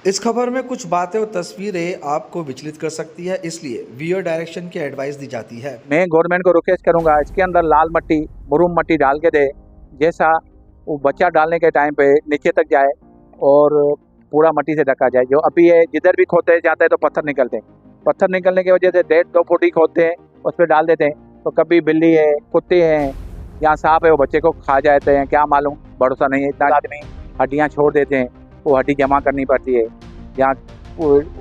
इस खबर में कुछ बातें और तस्वीरें आपको विचलित कर सकती है, इसलिए व्यूअर डायरेक्शन की एडवाइस दी जाती है। मैं गवर्नमेंट को रिक्वेस्ट करूंगा इसके अंदर लाल मट्टी मुरुम मट्टी डाल के दे, जैसा वो बच्चा डालने के टाइम पे नीचे तक जाए और पूरा मट्टी से ढका जाए। जो अभी है जिधर भी खोदते जाते हैं तो पत्थर निकलते हैं, पत्थर निकलने की वजह से 1.5-2 फुट ही खोदते हैं, उस पर डाल देते हैं। तो कभी बिल्ली है, कुत्ते हैं या सांप है, वो बच्चे को खा जाते हैं, क्या मालूम, भरोसा नहीं है। इतना आदमी हड्डियाँ छोड़ देते हैं, वो हड्डी जमा करनी पड़ती है या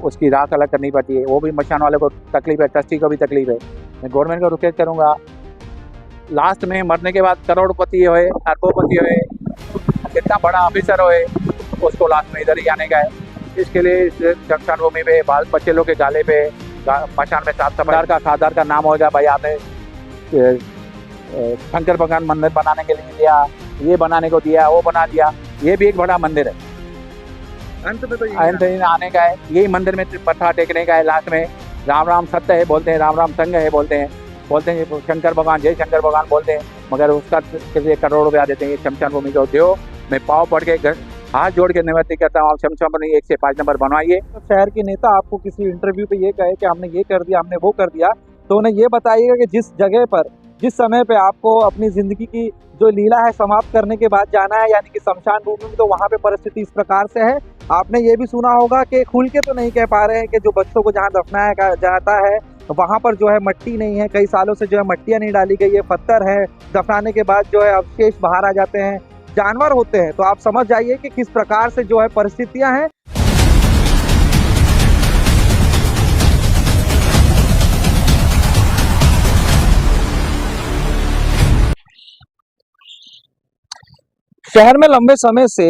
उसकी राख अलग करनी पड़ती है, वो भी मशान वाले को तकलीफ है, ट्रस्टी को भी तकलीफ है। मैं गवर्नमेंट को रिक्वेस्ट करूँगा, लास्ट में मरने के बाद करोड़पति होए, अरबोपति होए, कितना बड़ा ऑफिसर होए, उसको लास्ट में इधर ही आने का है। इसके लिए शमशान भूमि पे बाल बच्चे लोग के गाले पे मशान में साफ सफाई का खासदार का नाम होगा, भाई आपने शंकर भगवान मंदिर बनाने के लिए दिया, ये बनाने को दिया, वो बना दिया। ये भी एक बड़ा मंदिर है, अंत में तो अंत आने का है, यही मंदिर में मत्था टेकने का है। लास्ट में राम राम सत्य है बोलते हैं, राम राम संग है बोलते हैं शंकर भगवान, जय शंकर भगवान बोलते हैं, मगर उसका किसी करोड़ रुपया देते हैं। शमशान भूमि को दो, मैं पाँव पड़ के हाथ जोड़ के निवृत्ति करता हूँ, आप शमशान भूमि 1 से 5 नंबर बनवाइए। तो शहर के नेता आपको किसी इंटरव्यू पे ये कहे कि हमने ये कर दिया, हमने वो कर दिया, तो उन्हें ये बताइएगा कि जिस जगह पर जिस समय पे आपको अपनी जिंदगी की जो लीला है समाप्त करने के बाद जाना है, यानी कि शमशान भूमि में, तो वहाँ पे परिस्थिति इस प्रकार से है। आपने ये भी सुना होगा कि खुल के तो नहीं कह पा रहे हैं कि जो बच्चों को जहाँ दफनाया जाता है वहाँ पर जो है मट्टी नहीं है, कई सालों से जो है मट्टियाँ नहीं डाली गई है, पत्थर है, दफनाने के बाद जो है अवशेष बाहर आ जाते हैं, जानवर होते हैं। तो आप समझ जाइए कि किस प्रकार से जो है परिस्थितियां हैं। शहर में लंबे समय से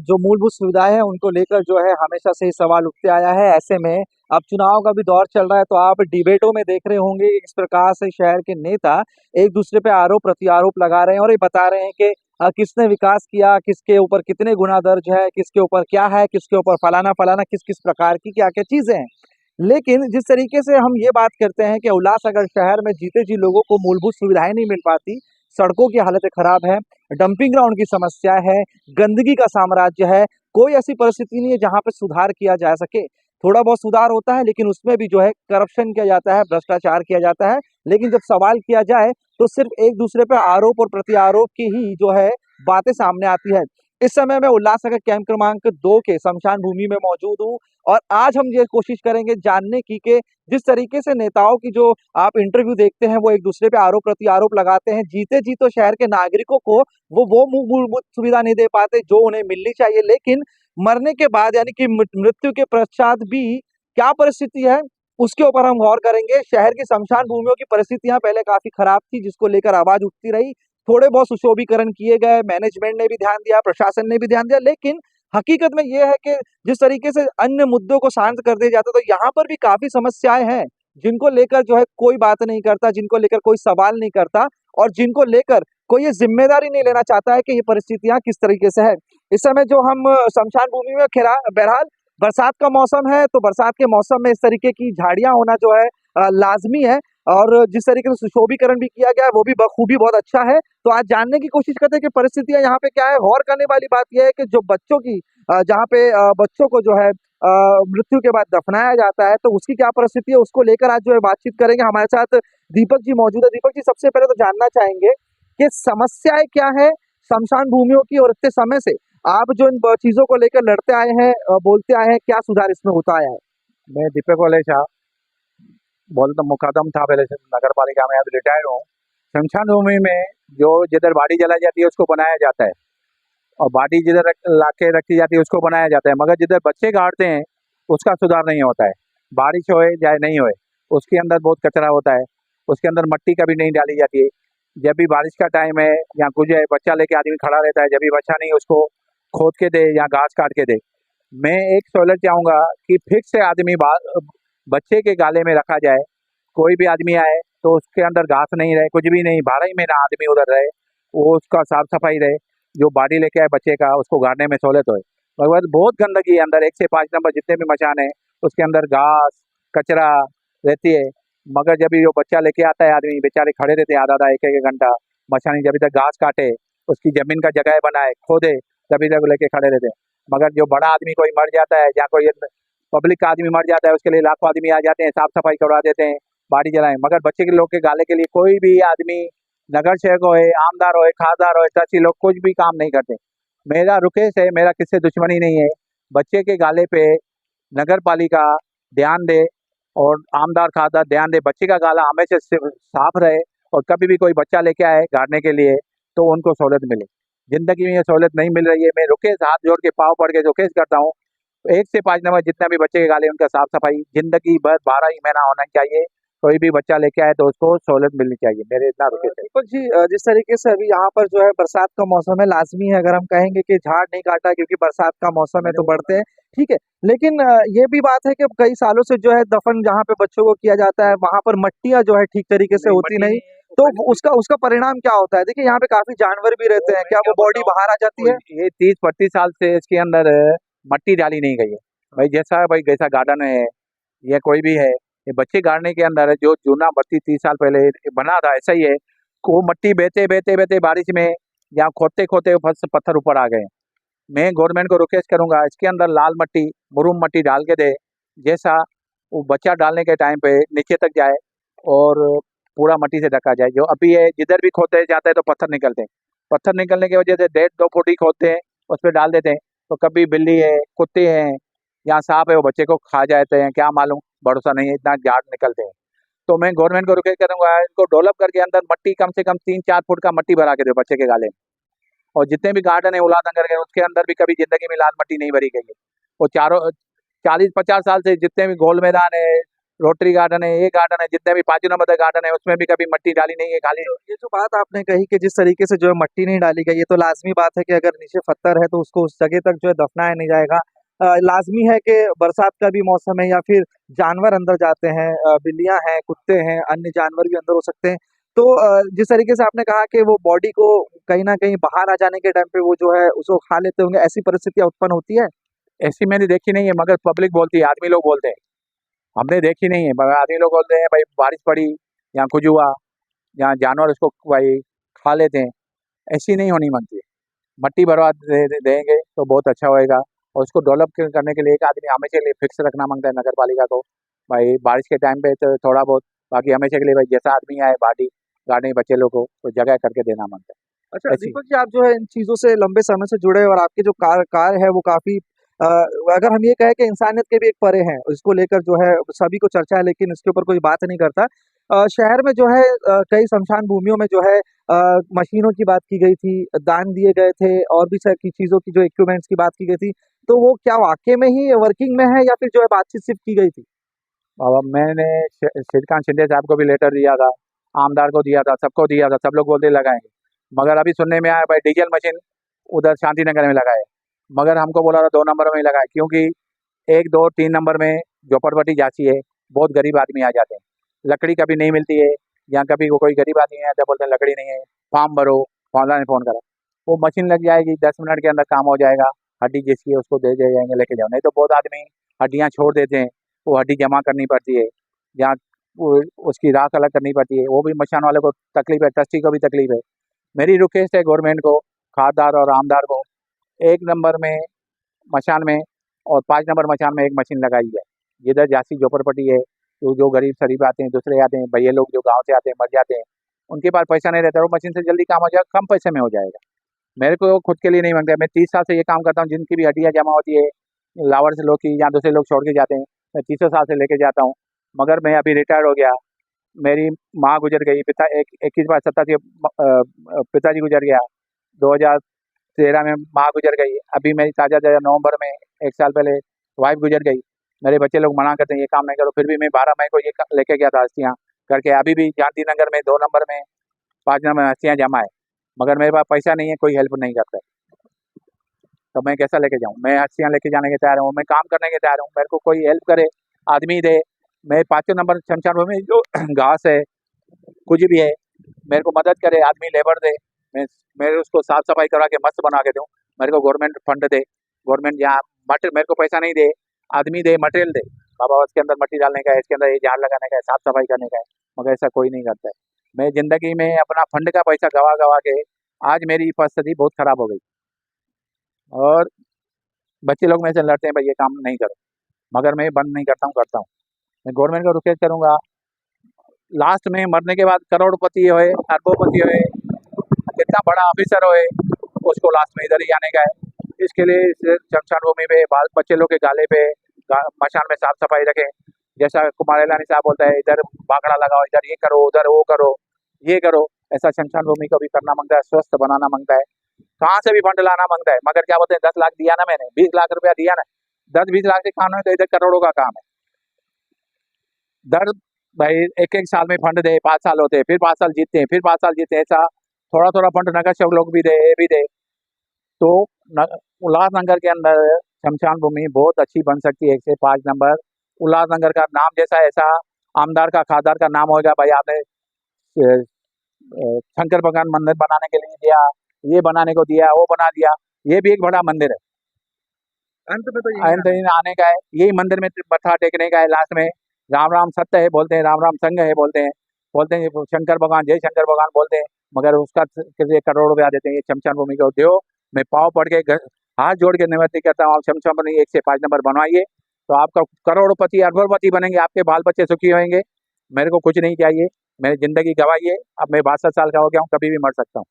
जो मूलभूत सुविधाएं हैं उनको लेकर जो है हमेशा से ही सवाल उठते आया है। ऐसे में अब चुनाव का भी दौर चल रहा है, तो आप डिबेटों में देख रहे होंगे इस प्रकार से शहर के नेता एक दूसरे पे आरोप प्रत्यारोप लगा रहे हैं और ये बता रहे हैं कि किसने विकास किया, किसके ऊपर कितने गुना दर्ज है, किसके ऊपर क्या है, किसके ऊपर फलाना फलाना, किस किस प्रकार की क्या क्या चीजें हैं। लेकिन जिस तरीके से हम ये बात करते हैं कि उल्लासनगर शहर में जीते जी लोगों को मूलभूत सुविधाएं नहीं मिल पाती, सड़कों की हालत खराब है, डंपिंग ग्राउंड की समस्या है, गंदगी का साम्राज्य है, कोई ऐसी परिस्थिति नहीं है जहां पे सुधार किया जा सके। थोड़ा बहुत सुधार होता है लेकिन उसमें भी जो है करप्शन किया जाता है, भ्रष्टाचार किया जाता है। लेकिन जब सवाल किया जाए तो सिर्फ एक दूसरे पर आरोप और प्रत्यारोप की ही जो है बातें सामने आती है। इस समय मैं उल्लासनगर कैंप क्रमांक 2 के शमशान भूमि में मौजूद हूँ और आज हम ये कोशिश करेंगे जानने की कि जिस तरीके से नेताओं की जो आप इंटरव्यू देखते हैं वो एक दूसरे पे आरोप प्रत्यारोप लगाते हैं, जीते जी तो शहर के नागरिकों को वो मूलभूत सुविधा नहीं दे पाते जो उन्हें मिलनी चाहिए, लेकिन मरने के बाद यानी कि मृत्यु के पश्चात भी क्या परिस्थिति है उसके ऊपर हम गौर करेंगे। शहर की शमशान भूमियों की परिस्थितियां पहले काफी खराब थी, जिसको लेकर आवाज उठती रही, थोड़े बहुत सुशोभीकरण किए गए, मैनेजमेंट ने भी ध्यान दिया, प्रशासन ने भी ध्यान दिया, लेकिन हकीकत में यह है कि जिस तरीके से अन्य मुद्दों को शांत कर दिया जाता, तो यहाँ पर भी काफी समस्याएं हैं जिनको लेकर जो है कोई बात नहीं करता, जिनको लेकर कोई सवाल नहीं करता और जिनको लेकर कोई ये जिम्मेदारी नहीं लेना चाहता है कि ये परिस्थितियां किस तरीके से है। इस समय जो हम शमशान भूमि में बहरहाल बरसात का मौसम है, तो बरसात के मौसम में इस तरीके की झाड़ियां होना जो है लाजमी है और जिस तरीके से सुशोभीकरण भी किया गया है वो भी बखूबी बहुत अच्छा है। तो आज जानने की कोशिश करते हैं कि परिस्थितियां यहाँ पे क्या है। गौर करने वाली बात यह है कि जो बच्चों की जहाँ पे बच्चों को जो है मृत्यु के बाद दफनाया जाता है, तो उसकी क्या परिस्थिति है उसको लेकर आज जो है बातचीत करेंगे। हमारे साथ दीपक जी मौजूद है। दीपक जी, सबसे पहले तो जानना चाहेंगे कि समस्याएं क्या है शमशान भूमियों की और इतने समय से आप जो इन चीजों को लेकर लड़ते आए हैं, बोलते आए हैं, क्या सुधार इसमें होता आया है? मैं दीपक वालेचा बोलता मुकादम था पहले से, नगर पालिका में, अब रिटायर्ड हूँ। शमशान भूमि में जो जिधर बाडी जलाई जाती है उसको बनाया जाता है और बाडी जिधर ला के रखी जाती है उसको बनाया जाता है, मगर जिधर बच्चे गाड़ते हैं उसका सुधार नहीं होता है। बारिश होए चाहे नहीं होए उसके अंदर बहुत कचरा होता है, उसके अंदर मट्टी कभी नहीं डाली जाती है। जब भी बारिश का टाइम है या कुछ है, बच्चा लेके आदमी खड़ा रहता है, जब भी बच्चा नहीं उसको खोद के दे या घास काट के दे। मैं एक सहूलत चाहूँगा कि फिक्स से आदमी बच्चे के गाले में रखा जाए, कोई भी आदमी आए तो उसके अंदर घास नहीं रहे, कुछ भी नहीं, 12 ही महीना आदमी उधर रहे, वो उसका साफ सफाई रहे, जो बाडी लेके आए बच्चे का उसको गाड़ने में सहूलत हो। मगर बहुत गंदगी है अंदर, 1 से 5 नंबर जितने भी मचान है उसके अंदर घास कचरा रहती है। मगर जब भी जो बच्चा लेके आता है आदमी, बेचारे खड़े रहते हैं आधा आधा 1 घंटा मचानी, जब तक घास काटे, उसकी जमीन का जगह बनाए, खोदे, तभी तक लेके खड़े रहते हैं। मगर जो बड़ा आदमी कोई मर जाता है या कोई पब्लिक का आदमी मर जाता है, उसके लिए लाखों आदमी आ जाते हैं, साफ सफाई करवा देते हैं, बाड़ी जलाएं। मगर बच्चे के लोग के गाले के लिए कोई भी आदमी, नगर सेवक होए, आमदार होए, खासदार होए, तहसील लोग कुछ भी काम नहीं करते। मेरा रुकेश है, मेरा किससे दुश्मनी नहीं है। बच्चे के गाले पे नगर पालिका ध्यान दे और आमदार खासदार ध्यान दे, बच्चे का गाला हमेशा साफ रहे और कभी भी कोई बच्चा लेके आए गाड़ने के लिए तो उनको सहूलत मिले। जिंदगी में ये सहूलत नहीं मिल रही है। मैं रुकेश हाथ जोड़ के पाँव पड़ के रुकेश करता हूँ, 1 से 5 नंबर जितना भी बच्चे के गाले उनका साफ सफाई जिंदगी भर 12 ही महीना होना चाहिए। कोई भी बच्चा लेके आए तो उसको सहूलत मिलनी चाहिए। मेरे इतना रुकेश है। दीपक जी, जिस तरीके से अभी यहाँ पर जो है बरसात का मौसम है, लाजमी है अगर हम कहेंगे कि झाड़ नहीं काटा क्योंकि बरसात का मौसम है तो बढ़ते हैं, ठीक है। लेकिन ये भी बात है कि कई सालों से जो है दफन जहाँ पे बच्चों को किया जाता है वहां पर मट्टियां जो है ठीक तरीके से होती नहीं, तो उसका उसका परिणाम क्या होता है? देखिए यहाँ पे काफी जानवर भी रहते हैं, क्या वो बॉडी बाहर आ जाती है? ये 30-35 साल से इसके अंदर मट्टी डाली नहीं गई है। भाई जैसा गार्डन है या कोई भी है, ये बच्चे गाड़ने के अंदर जो चूना बत्ती 30 साल पहले बना था ऐसा ही है। को मट्टी बहते बहते बहते बारिश में यहाँ खोदते खोदते पत्थर ऊपर आ गए। मैं गवर्नमेंट को रिक्वेस्ट करूंगा इसके अंदर लाल मट्टी, मुरुम मट्टी डाल के दे, जैसा वो बच्चा डालने के टाइम पे नीचे तक जाए और पूरा मट्टी से ढका जाए। जो अभी है जिधर भी खोदते जाते हैं तो पत्थर निकलते हैं, पत्थर निकलने की वजह से 1.5-2 फुट ही खोदते हैं, उस पर डाल देते हैं, तो कभी बिल्ली है, कुत्ते हैं या सांप है वो बच्चे को खा जाते हैं, क्या मालूम, भरोसा नहीं है, इतना झाड़ निकलते हैं। तो मैं गवर्नमेंट को रिक्वेस्ट करूंगा इनको डेवलप करके अंदर मट्टी कम से कम 3-4 फुट का मट्टी भरा के दो बच्चे के गाले में। और जितने भी गार्डन है उल्लासनगर के उसके अंदर भी कभी जिंदगी में लाल मट्टी नहीं भरी गई है। वो चारों 40-50 साल से जितने भी गोल मैदान है, रोटरी गार्डन है, ये गार्डन है, जितने भी 5 नंबर गार्डन है उसमें भी कभी मट्टी डाली नहीं है खाली। तो ये जो बात आपने कही कि जिस तरीके से जो है मट्टी नहीं डाली गई, ये तो लाजमी बात है कि अगर नीचे पत्थर है तो उसको उस जगह तक जो है दफनाया नहीं जाएगा। लाजमी है कि बरसात का भी मौसम है या फिर जानवर अंदर जाते हैं, बिल्लियां हैं, कुत्ते हैं, अन्य जानवर भी अंदर हो सकते हैं। तो जिस तरीके से आपने कहा कि वो बॉडी को कहीं ना कहीं बाहर आ जाने के टाइम पे वो जो है उसको खा लेते होंगे, ऐसी परिस्थितियां उत्पन्न होती है? ऐसी मैंने देखी नहीं है, मगर पब्लिक बोलती है, आदमी लोग बोलते हैं, हमने देखी नहीं है, मगर आदमी लोग बोलते हैं भाई बारिश पड़ी या कुछ हुआ या जानवर उसको भाई खा लेते हैं। ऐसी नहीं होनी मांगती है। मट्टी भरवा देंगे तो बहुत अच्छा होएगा। और उसको डेवलप करने के लिए एक आदमी हमेशा के लिए फिक्स रखना मांगता है नगर पालिका को, भाई बारिश के टाइम पे तो थोड़ा बहुत, बाकी हमेशा के लिए भाई जैसा आदमी आए बाड़ी गाड़ने बच्चे लोग को तो जगह करके देना मांगता है। अच्छा ऐसी दीपक जी, आप जो है इन चीजों से लंबे समय से जुड़े हैं और आपके जो कार है वो काफी अगर हम ये कहें कि इंसानियत के भी एक परे हैं, इसको लेकर जो है सभी को चर्चा है लेकिन इसके ऊपर कोई बात नहीं करता। शहर में जो है कई शमशान भूमियों में जो है मशीनों की बात की गई थी, दान दिए गए थे और भी की चीजों की जो इक्विपमेंट्स की बात की गई थी, तो वो क्या वाकई में ही वर्किंग में है या फिर जो है बातचीत सिर्फ की गई थी? अब मैंने श्रीकांत शिंदे साहब को भी लेटर दिया था, आमदार को दिया था, सबको दिया था, सब लोग बोलते लगाएंगे। मगर अभी सुनने में आया भाई डीजल मशीन उधर शांति नगर में लगाए, मगर हमको बोला था 2 नंबर में ही लगाए, क्योंकि 1, 2, 3 नंबर में झोपड़पट्टी जाती है, बहुत गरीब आदमी आ जाते हैं, लकड़ी कभी नहीं मिलती है, या कभी कोई गरीब आदमी है तो बोलते हैं लकड़ी नहीं है, फॉर्म भरो, फौला ने फ़ोन करा, वो मशीन लग जाएगी, 10 मिनट के अंदर काम हो जाएगा, हड्डी जिसकी है उसको दे जाएंगे लेके जाओ। नहीं तो बहुत आदमी हड्डियाँ छोड़ देते हैं, वो हड्डी जमा करनी पड़ती है या वो उसकी राख अलग करनी पड़ती है, वो भी मशान वाले को तकलीफ है, ट्रस्टी को भी तकलीफ है। मेरी रिक्वेस्ट है गवर्नमेंट को, खासदार और आमदार को, 1 नंबर में मशान में और 5 नंबर मशान में एक मशीन लगाई है। जिधर जासी झोपड़पट्टी है, तो जो गरीब शरीफ आते हैं, दूसरे आते हैं, भैया लोग जो गांव से आते हैं, मर जाते हैं, उनके पास पैसा नहीं रहता, वो मशीन से जल्दी काम हो जाएगा, कम पैसे में हो जाएगा। मेरे को खुद के लिए नहीं मांगता, मैं 30 साल से ये काम करता हूँ, जिनकी भी हड्डियाँ जमा होती है लावर से लोग की या दूसरे लोग छोड़ के जाते हैं, मैं 30 साल से लेके जाता हूँ। मगर मैं अभी रिटायर्ड हो गया, मेरी माँ गुजर गई, पिता 21 बार 87 पिताजी गुजर गया, 2013 में माँ गुजर गई, अभी मेरी ताज़ा नवंबर में 1 साल पहले वाइफ गुजर गई। मेरे बच्चे लोग मना करते हैं ये काम नहीं करो, फिर भी मैं 12 मई को ये लेके गया था हस्तियाँ करके। अभी भी शांति नगर में 2 नंबर में 5 नंबर में हस्तियाँ जमा है, मगर मेरे पास पैसा नहीं है, कोई हेल्प नहीं करता है, तो मैं कैसा लेके जाऊँ? मैं हस्तियाँ लेके जाने के तैयार हूँ, मैं काम करने के तैयार हूँ, मेरे को कोई हेल्प करे, आदमी दे। मैं 5 नंबर शमशान भूमि में जो घास है कुछ भी है, मेरे को मदद करे, आदमी लेबर दे, मैं उसको साफ सफाई करा के मस्त बना के दूँ। मेरे को गवर्नमेंट फंड दे, गवर्नमेंट यहाँ मटेरियल, मेरे को पैसा नहीं दे, आदमी दे, मटेरियल दे, बाबा उसके अंदर मट्टी डालने का है, इसके अंदर ये झाड़ लगाने का है, साफ सफाई करने का है, मगर ऐसा कोई नहीं करता है। मैं जिंदगी में अपना फंड का पैसा गवा गवा के आज मेरी परिस्थिति बहुत खराब हो गई। और बच्चे लोग मेरे से लड़ते हैं भाई ये काम नहीं करो, मगर मैं बंद नहीं करता हूँ, करता हूँ। मैं गवर्नमेंट को रिक्वेस्ट करूँगा, लास्ट में मरने के बाद करोड़पति होए, अरबोपति होए, कितना बड़ा ऑफिसर होए, उसको लास्ट में इधर ही आने का है। इसके लिए इस शमशान भूमि पे बाल बच्चे लोग के गाले पे मशान में साफ सफाई रखें। जैसा कुमार इलानी साहब बोलता है इधर बागड़ा लगाओ, इधर ये करो, उधर वो करो, ये करो, ऐसा शमशान भूमि को भी करना मांगता है, स्वस्थ बनाना मांगता है, कहाँ से भी फंड लाना मांगता है। मगर क्या बोलते हैं 10 लाख दिया ना मैंने, 20 लाख रुपया दिया ना, 10-20 लाख से काम है तो इधर करोड़ों का काम है। दर भाई एक एक साल में फंड दे, 5 साल होते हैं, फिर 5 साल जीतते हैं, फिर 5 साल जीतते हैं, ऐसा थोड़ा थोड़ा फंड नगर सेवक लोग भी दे, ये भी दे, तो उल्लासनगर के अंदर शमशान भूमि बहुत अच्छी बन सकती है। 1 से 5 नंबर उल्लासनगर का नाम जैसा ऐसा आमदार का खादार का नाम होगा। भाई आपने शंकर भगवान मंदिर बनाने के लिए दिया, ये बनाने को दिया, वो बना दिया, ये भी एक बड़ा मंदिर है। अंत में तो अंत दिन आने का है, यही मंदिर में मत्था टेकने का है। लास्ट में राम राम सत्य है बोलते हैं, राम राम संग है बोलते हैं, शंकर भगवान जय शंकर भगवान बोलते हैं, मगर उसका किसी करोड़ रुपया देते हैं। ये शमशान भूमि को दो, मैं पाँव पड़ के हाथ जोड़ के निवेदन करता हूँ, आप शमशान भूमि 1 से 5 नंबर बनवाइए, तो आपका करोड़पति अरबोपति बनेंगे, आपके बाल बच्चे सुखी होंगे। मेरे को कुछ नहीं चाहिए, मेरी जिंदगी गवाइए। अब मैं 62 साल का हो गया हूँ, कभी भी मर सकता हूँ।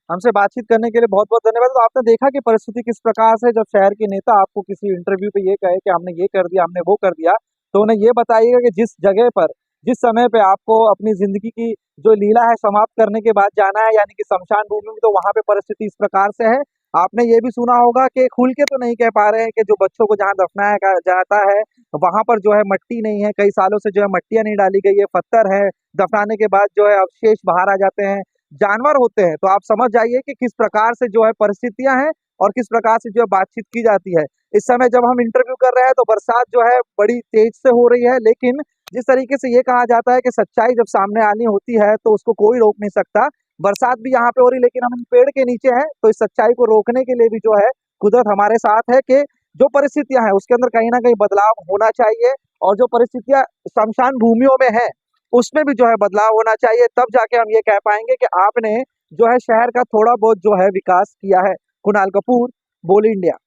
हमसे बातचीत करने के लिए बहुत बहुत धन्यवाद। तो आपने देखा कि परिस्थिति किस प्रकार से, जब शहर के नेता आपको किसी इंटरव्यू पे ये कहे कि हमने ये कर दिया, हमने वो कर दिया, तो उन्हें ये बताइएगा कि जिस जगह पर, जिस समय पे आपको अपनी जिंदगी की जो लीला है समाप्त करने के बाद जाना है, यानी कि शमशान भूमि में, तो वहां पे परिस्थिति इस प्रकार से है। आपने ये भी सुना होगा कि खुल के तो नहीं कह पा रहे हैं कि जो बच्चों को जहाँ दफनाया जाता है वहां पर जो है मट्टी नहीं है, कई सालों से जो है मट्टियां नहीं डाली गई है, पत्थर है, दफनाने के बाद जो है अवशेष बाहर आ जाते हैं, जानवर होते हैं। तो आप समझ जाइए कि किस प्रकार से जो है परिस्थितियां हैं और किस प्रकार से जो है बातचीत की जाती है। इस समय जब हम इंटरव्यू कर रहे हैं तो बरसात जो है बड़ी तेज से हो रही है, लेकिन जिस तरीके से ये कहा जाता है कि सच्चाई जब सामने आनी होती है तो उसको कोई रोक नहीं सकता। बरसात भी यहाँ पे हो रही, लेकिन हम पेड़ के नीचे हैं, तो इस सच्चाई को रोकने के लिए भी जो है कुदरत हमारे साथ है कि जो परिस्थितियां हैं उसके अंदर कहीं ना कहीं बदलाव होना चाहिए, और जो परिस्थितियां शमशान भूमियों में है उसमें भी जो है बदलाव होना चाहिए। तब जाके हम ये कह पाएंगे कि आपने जो है शहर का थोड़ा बहुत जो है विकास किया है। कुणाल कपूर, बोल इंडिया।